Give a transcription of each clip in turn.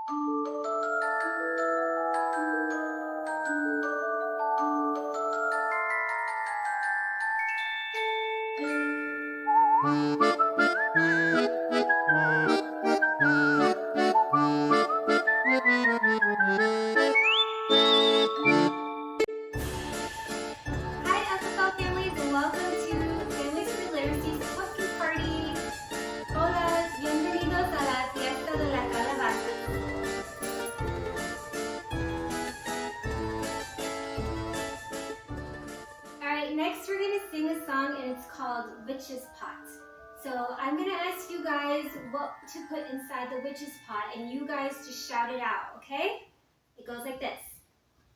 Hi FFL families and welcome to Families for Literacy's Puffin Party. Hola, bienvenidos a la fiesta de la calabaza. Alright, next we're going to sing a song and it's called Witch's Pot. So I'm going to ask you guys what to put inside the witch's pot and you guys just shout it out, okay? It goes like this.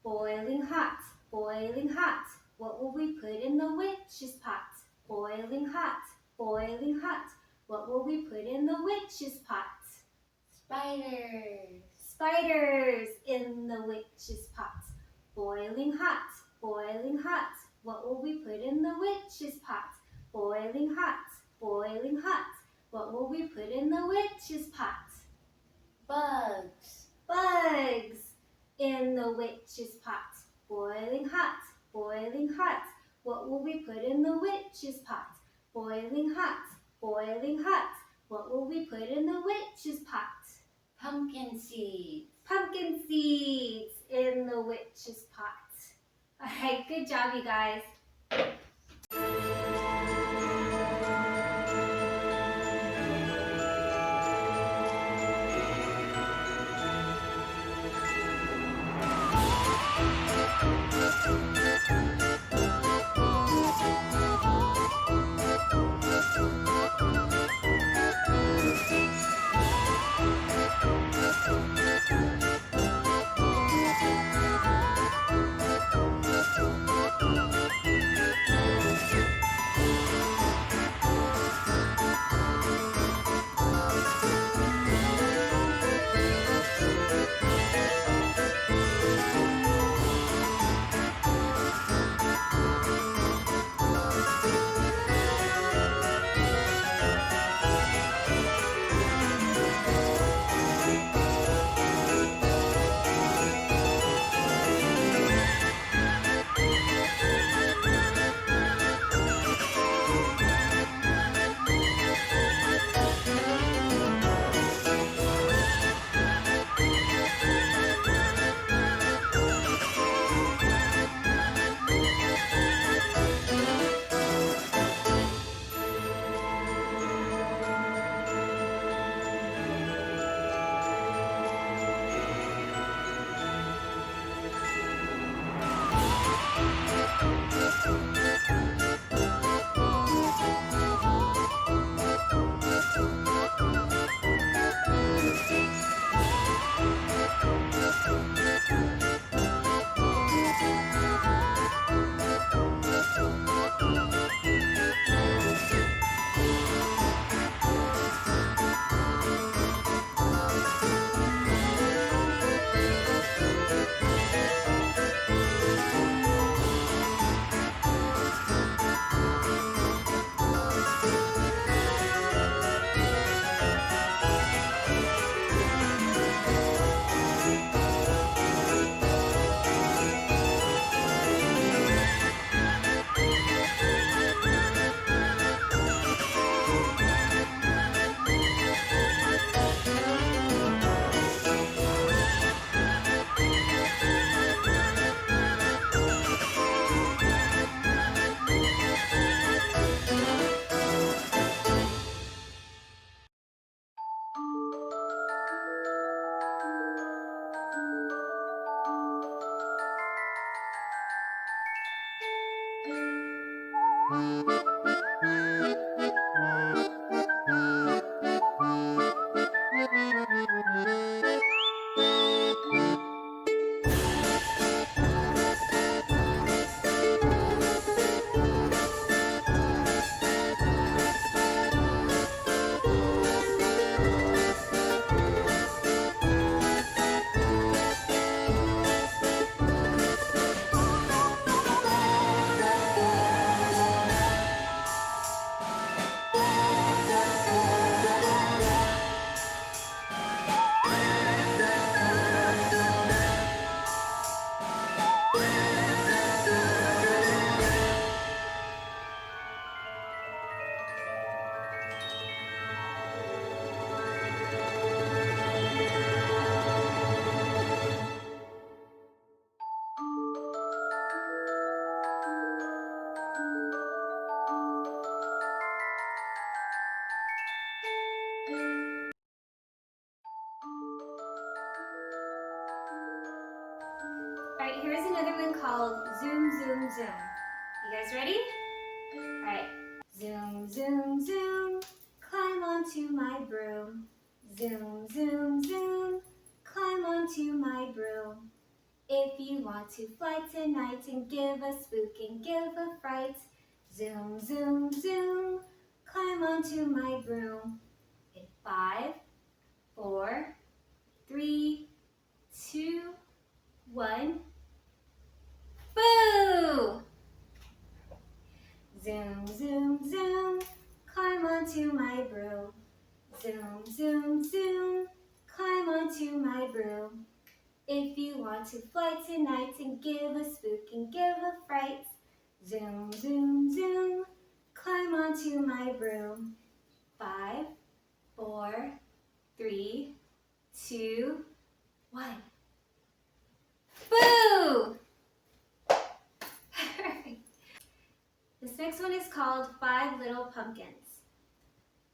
Boiling hot, boiling hot. What will we put in the witch's pot? Boiling hot, boiling hot. What will we put in the witch's pot? Spiders. Spiders in the witch's pot. Boiling hot, boiling hot. What will we put in the witch's pot? Boiling hot, boiling hot. What will we put in the witch's pot? Bugs. Bugs in the witch's pot. Boiling hot, boiling hot. What will we put in the witch's pot? Boiling hot, boiling hot. What will we put in the witch's pot? Pumpkin seeds. Pumpkin seeds in the witch's pot. All right, good job, you guys. Alright, here's another one called Zoom, Zoom, Zoom. You guys ready? Alright. Zoom, zoom, zoom, climb onto my broom. Zoom, zoom, zoom, climb onto my broom. If you want to fly tonight and give a spook and give a fright, zoom, zoom, zoom, climb onto my broom. In 5, 4, 3, 2, 1. Boo! Zoom, zoom, zoom, climb onto my broom. Zoom, zoom, zoom, climb onto my broom. If you want to fly tonight and give a spook and give a fright, zoom, zoom, zoom, climb onto my broom. 5, 4, 3, 2, 1. Boo! This next one is called 5 Little Pumpkins.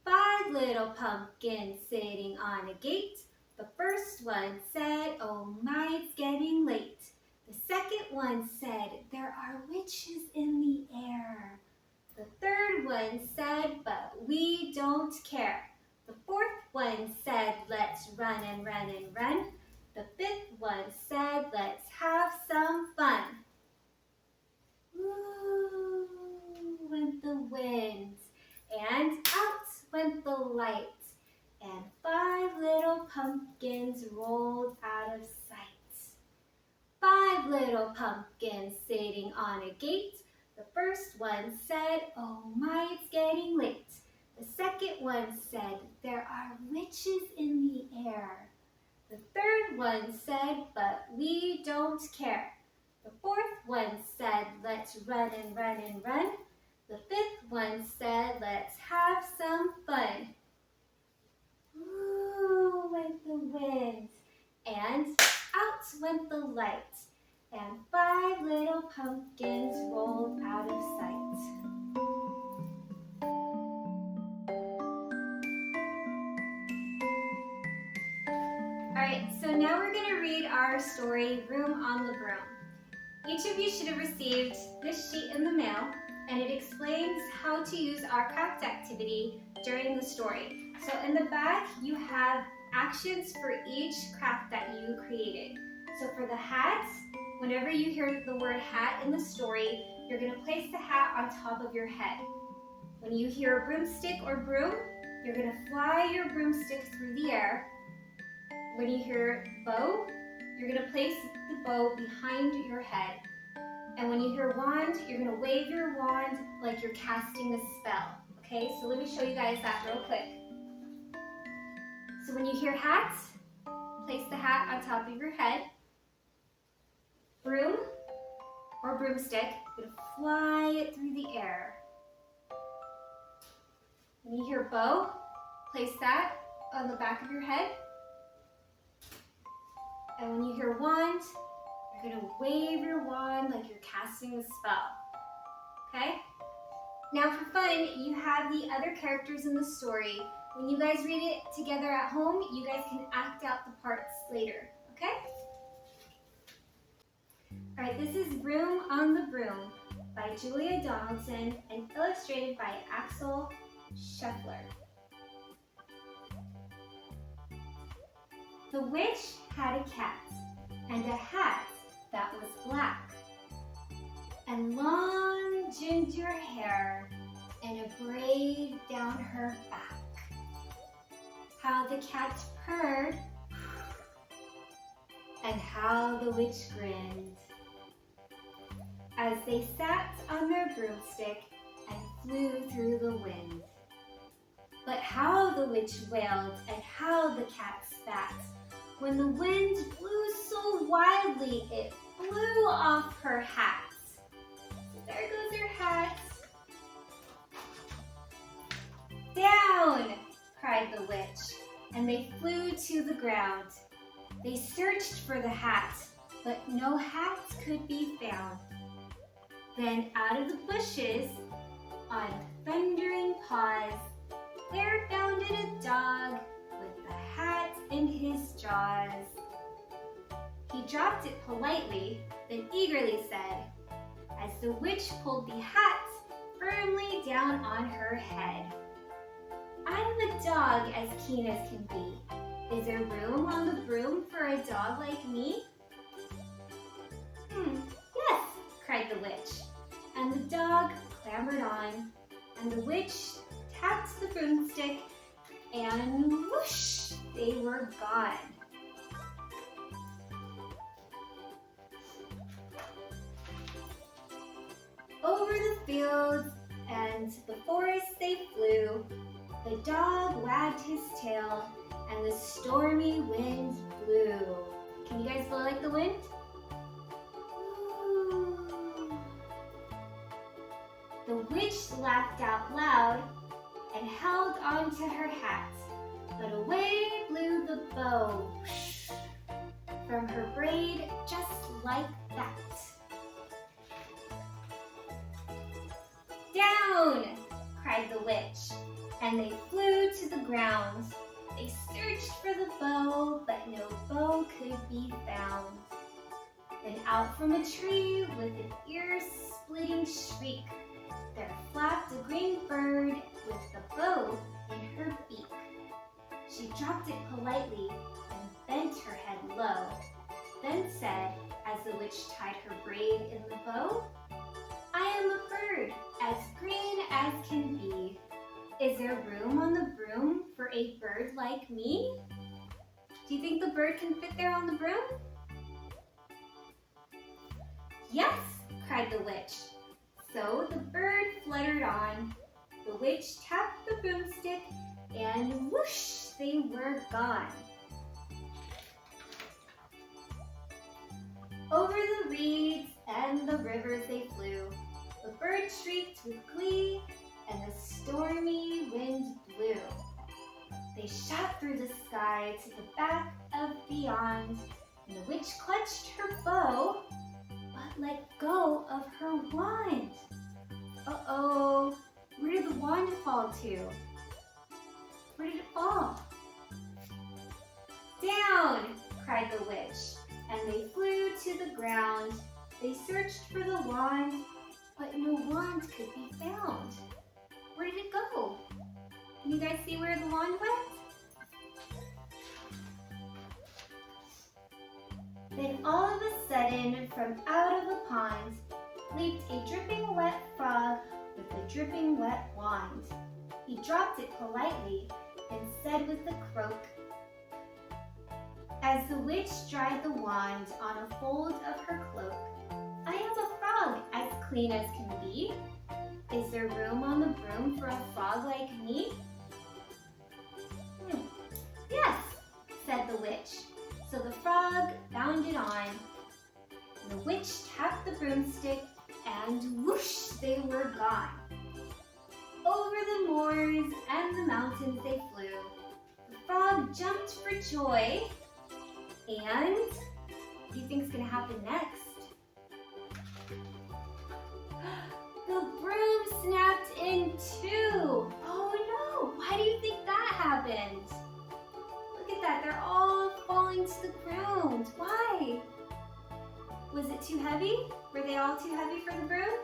5 little pumpkins sitting on a gate. The first one said, "Oh my, it's getting late." The second one said, "There are witches in the air." The third one said, "But we don't care." The fourth one said, "Let's run and run and run." The fifth one said, "Let's have some fun." Ooh, went the wind, and out went the light. And 5 little pumpkins rolled out of sight. 5 little pumpkins sitting on a gate. The first one said, "Oh my, it's getting late." The second one said, "There are witches in the air." The third one said, "But we don't care." The fourth one said, "Let's run and run and run." The fifth one said, "Let's have some fun." Ooh, went the wind, and out went the light, and 5 little pumpkins rolled out of sight. Alright, so now we're going to read our story, Broom on the Broom. Each of you should have received this sheet in the mail, and it explains how to use our craft activity during the story. So in the back, you have actions for each craft that you created. So for the hat, whenever you hear the word hat in the story, you're going to place the hat on top of your head. When you hear a broomstick or broom, you're going to fly your broomstick through the air. When you hear bow, you're going to place the bow behind your head. And when you hear wand, you're going to wave your wand like you're casting a spell. Okay, so let me show you guys that real quick. So when you hear hat, place the hat on top of your head. Broom or broomstick, you're going to fly it through the air. When you hear bow, place that on the back of your head. And when you hear wand, you're going to wave your wand like you're casting a spell. Okay? Now for fun, you have the other characters in the story. When you guys read it together at home, you guys can act out the parts later. Okay? Alright, this is Broom on the Broom by Julia Donaldson and illustrated by Axel Scheffler. The witch had a cat and a hat that was black, and long ginger hair and a braid down her back. How the cat purred, and how the witch grinned, as they sat on their broomstick and flew through the wind. But how the witch wailed, and how the cat spat, when the wind blew so wildly it blew off her hat. There goes her hat. "Down!" cried the witch, and they flew to the ground. They searched for the hat, but no hat could be found. Then out of the bushes, on thundering paws, there bounded a dog with the hat in his jaws. He dropped it politely, then eagerly said, as the witch pulled the hat firmly down on her head. I'm a dog as keen as can be. Is there room on the broom for a dog like me? Yes, cried the witch. And the dog clambered on, and the witch tapped the broomstick, and whoosh, they were gone. Over the fields and the forest they flew. The dog wagged his tail, and the stormy wind blew. Can you guys blow like the wind? Ooh. The witch laughed out loud and held on to her hat, but away blew the bow from her braid just like that. Down! Cried the witch, and they flew to the ground. They searched for the bow, but no bow could be found. Then out from a tree with an ear-splitting shriek, there flapped a green bird with the bow in her beak. She dropped it politely and bent her head low, then said, as the witch tied her braid in the bow, I am a bird as green as can be. Is there room on the broom for a bird like me? Do you think the bird can fit there on the broom? Yes, cried the witch. So the bird fluttered on. The witch tapped the broomstick, and whoosh, they were gone. Over the reeds and the rivers they flew. The bird shrieked with glee, and the stormy wind blew. They shot through the sky to the back of beyond, and the witch clutched her bow, but let go of her wand. Uh-oh, where did the wand fall to? Where did it fall? Down, cried the witch, and they flew to the ground. They searched for the wand, but no wand could be found. Where did it go? Can you guys see where the wand went? Then all of a sudden, from out of the pond, leaped a dripping wet frog with a dripping wet wand. He dropped it politely and said with a croak, as the witch dried the wand on a fold of her cloak, I am a frog as clean as can be. Is there room on the broom for a frog like me? Yes, said the witch. So the frog bounded on. The witch tapped the broomstick, and whoosh, they were gone. Over the moors and the mountains they flew. The frog jumped for joy. And what do you think is going to happen next? The broom snapped in two. Oh no, why do you think that happened? Look at that, they're all falling to the ground. Why? Was it too heavy? Were they all too heavy for the broom?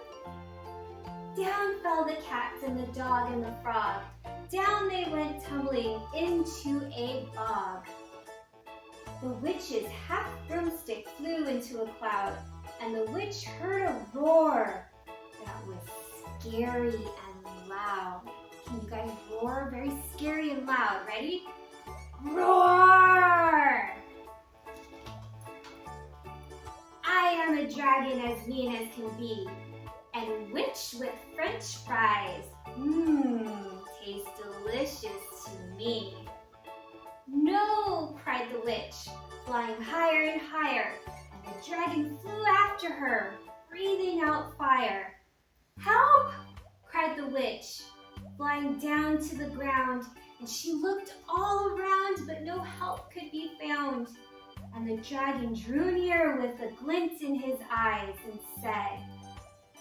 Down fell the cat and the dog and the frog. Down they went tumbling into a bog. The witch's half broomstick flew into a cloud, and the witch heard a roar that was scary and loud. Can you guys roar? Very scary and loud. Ready? Roar! I am a dragon as mean as can be, and witch with French fries. Tastes delicious to me. No, cried the witch, flying higher and higher, and the dragon flew after her, breathing out fire. Help! Cried the witch, flying down to the ground, and she looked all around, but no help could be found. And the dragon drew near with a glint in his eyes and said,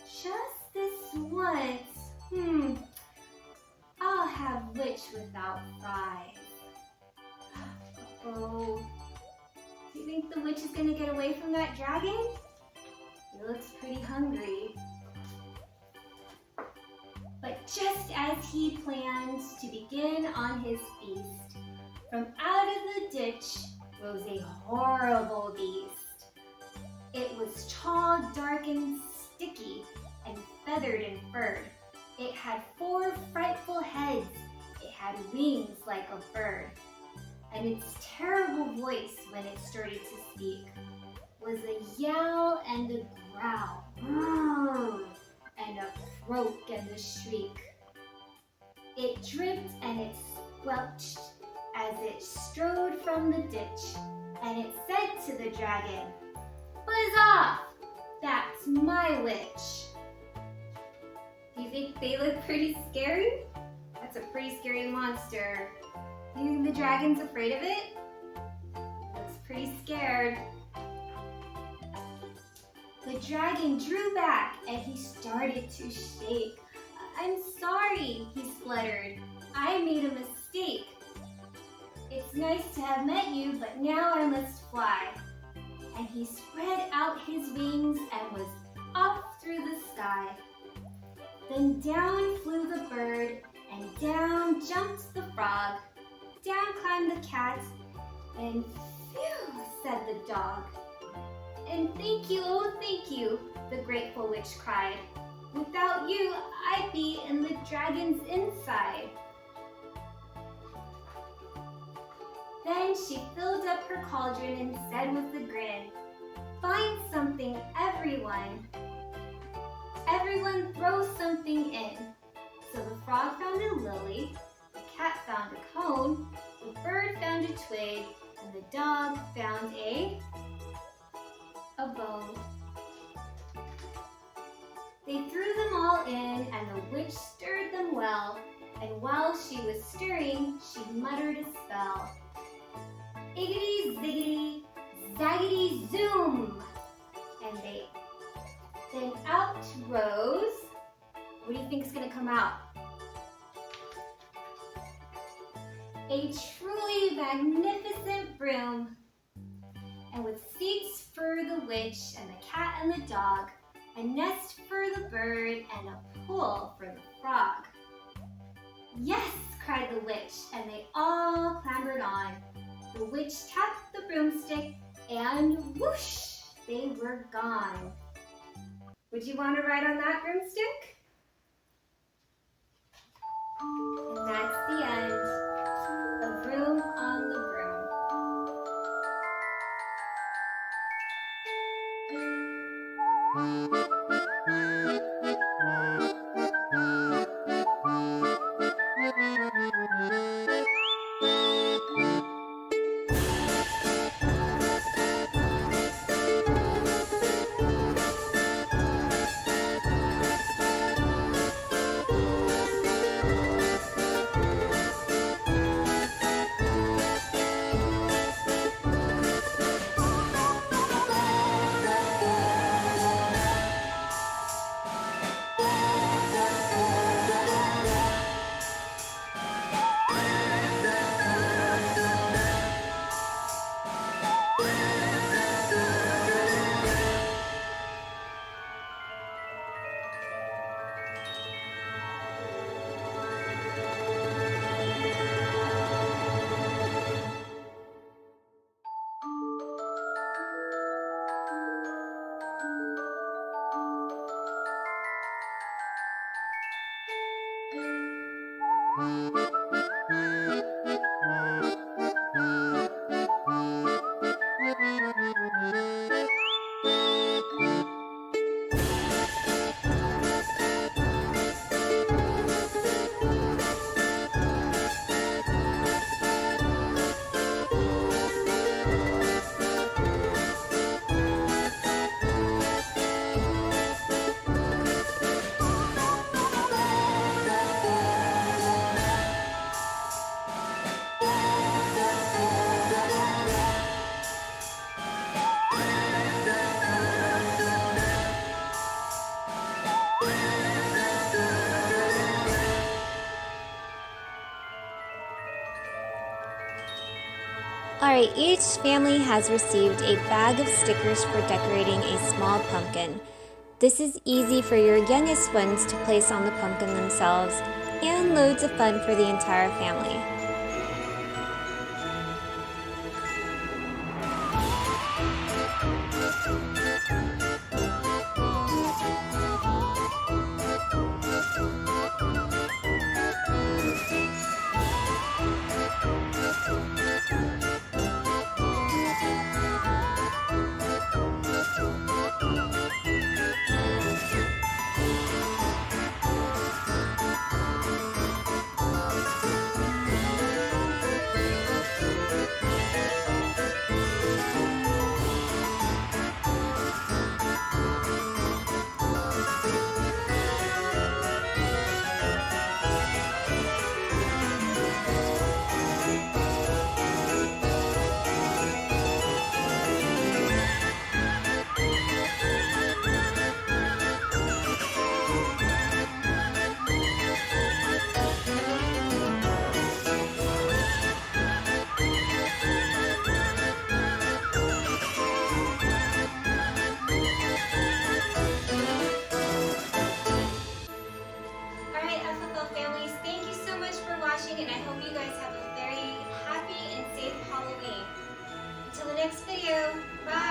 just this once, I'll have witch without fries. Oh, do you think think the witch is gonna get away from that dragon? He looks pretty hungry. But just as he planned to begin on his feast, from out of the ditch rose a horrible beast. It was tall, dark, and sticky, and feathered and furred. It had 4 frightful heads. It had wings like a bird. And its terrible voice, when it started to speak, was a yell and a growl, and a croak and a shriek. It dripped and it squelched as it strode from the ditch, and it said to the dragon, "Buzz off! That's my witch." Do you think they look pretty scary? That's a pretty scary monster. Do you think the dragon's afraid of it? Looks pretty scared. The dragon drew back and he started to shake. "I'm sorry," he spluttered. "I made a mistake. It's nice to have met you, but now I must fly." And he spread out his wings and was off through the sky. Then down flew the bird, and down jumped the frog. Down climbed the cat, and phew, said the dog. "And thank you, oh thank you," the grateful witch cried. "Without you, I'd be in the dragon's inside." Then she filled up her cauldron and said with a grin, "Find something, everyone. Everyone throw something in." So the frog found a lily, the cat found a cone, the bird found a twig, and the dog found a bone. They threw them all in, and the witch stirred them well, and while she was stirring, she muttered a spell. "Iggity, ziggity, zaggity, zoom!" And then out rose, what do you think is going to come out? A truly magnificent broom, and with seats for the witch and the cat and the dog, a nest for the bird, and a pool for the frog. "Yes!" cried the witch, and they all clambered on. The witch tapped the broomstick, and whoosh, they were gone. Would you want to ride on that broomstick? And that's the end of Broom on the Broom. Alright, each family has received a bag of stickers for decorating a small pumpkin. This is easy for your youngest ones to place on the pumpkin themselves, and loads of fun for the entire family. Alright, FFL families, thank you so much for watching, and I hope you guys have a very happy and safe Halloween. Until the next video, bye!